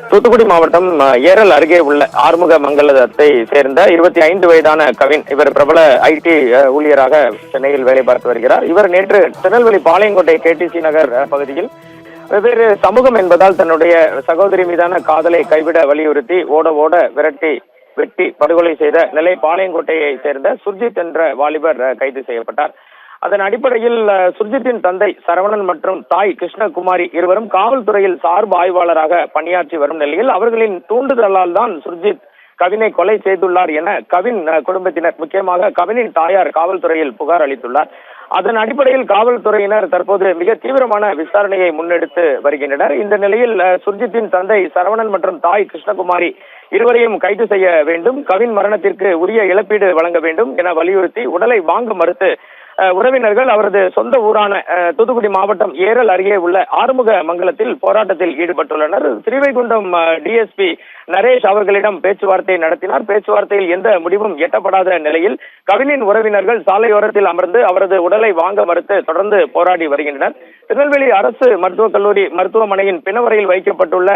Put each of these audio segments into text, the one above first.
தூத்துக்குடி மாவட்டம் ஏரல் அருகே உள்ள ஆறுமுக மங்கலத்தை சேர்ந்த 25 வயதான கவின். இவர் பிரபல ஐடி ஊழியராக சென்னையில் வேலை பார்த்து வருகிறார். இவர் நேற்று திருநெல்வேலி பாளையங்கோட்டை கேடிசி நகர் பகுதியில் வெவ்வேறு சமூகம் என்பதால் தன்னுடைய சகோதரி மீதான காதலை கைவிட வலியுறுத்தி ஓட ஓட விரட்டி வெட்டி படுகொலை செய்த நெல்லை பாளையங்கோட்டையை சேர்ந்த சுர்ஜித் என்ற வாலிபர் கைது செய்யப்பட்டார். அதன் அடிப்படையில் சுர்ஜித்தின் தந்தை சரவணன் மற்றும் தாய் கிருஷ்ணகுமாரி இருவரும் காவல்துறையில் சார்பு ஆய்வாளராக பணியாற்றி வரும் நிலையில் அவர்களின் தூண்டுதலால் தான் சுர்ஜித் கவினை கொலை செய்துள்ளார் என கவின் குடும்பத்தினர், முக்கியமாக கவினின் தாயார் காவல்துறையில் புகார் அளித்துள்ளார். அதன் அடிப்படையில் காவல்துறையினர் தற்போது மிக தீவிரமான விசாரணையை முன்னெடுத்து வருகின்றனர். இந்த நிலையில் சுர்ஜித்தின் தந்தை சரவணன் மற்றும் தாய் கிருஷ்ணகுமாரி இருவரையும் கைது செய்ய வேண்டும், கவின் மரணத்திற்கு உரிய இழப்பீடு வழங்க வேண்டும் என வலியுறுத்தி உடலை வாங்க மறுத்து உறவினர்கள் அவரது சொந்த ஊரான தூத்துக்குடி மாவட்டம் ஏரல் அருகே உள்ள ஆறுமுக மங்கலத்தில் போராட்டத்தில் ஈடுபட்டுள்ளனர். ஸ்ரீவைகுண்டம் டிஎஸ்பி நரேஷ் அவர்களிடம் பேச்சுவார்த்தை நடத்தினார். பேச்சுவார்த்தையில் எந்த முடிவும் எட்டப்படாத நிலையில் கவினின் உறவினர்கள் சாலையோரத்தில் அமர்ந்து அவரது உடலை வாங்க மறுத்து தொடர்ந்து போராடி வருகின்றனர். திருநெல்வேலி அரசு மருத்துவக் கல்லூரி மருத்துவமனையின் பிணவரையில் வைக்கப்பட்டுள்ள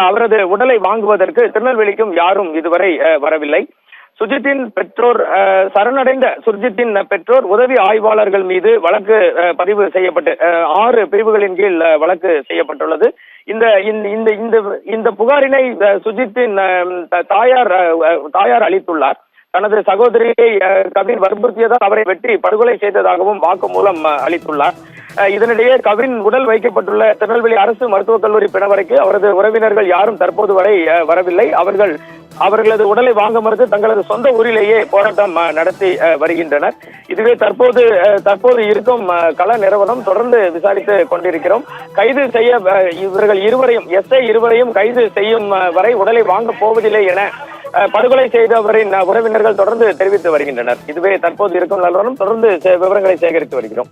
அவரது உடலை வாங்குவதற்கு திருநெல்வேலிக்கும் யாரும் இதுவரை வரவில்லை. சுர்ஜித்தின் பெற்றோர், சரணடைந்த சுர்ஜித்தின் பெற்றோர் உதவி ஆய்வாளர்கள் மீது வழக்கு பதிவு செய்யப்பட்டு 6 பிரிவுகளின் கீழ் வழக்கு செய்யப்பட்டுள்ளது. இந்த புகாரினை சுர்ஜித்தின் தாயார் அளித்துள்ளார். தனது சகோதரியை கவின் வற்புறுத்தியதால் அவரை வெட்டி படுகொலை செய்ததாகவும் வாக்குமூலம் அளித்துள்ளார். இதனிடையே கவின் உடல் வைக்கப்பட்டுள்ள திருநெல்வேலி அரசு மருத்துவக் கல்லூரி பிணவரைக்கு அவரது உறவினர்கள் யாரும் தற்போது வரை வரவில்லை. அவர்களது உடலை வாங்க மறுத்து தங்களது சொந்த ஊரிலேயே போராட்டம் நடத்தி வருகின்றனர். இதுவே தற்போது இருக்கும் கள நிறுவனம் தொடர்ந்து விசாரித்து கொண்டிருக்கிறோம். கைது செய்ய இவர்கள் இருவரையும் கைது செய்யும் வரை உடலை வாங்க போவதில்லை என படுகொலை செய்தவரின் உறவினர்கள் தொடர்ந்து தெரிவித்து வருகின்றனர். இதுவே தற்போது இருக்கும் நிலவரம். தொடர்ந்து விவரங்களை சேகரித்து வருகிறோம்.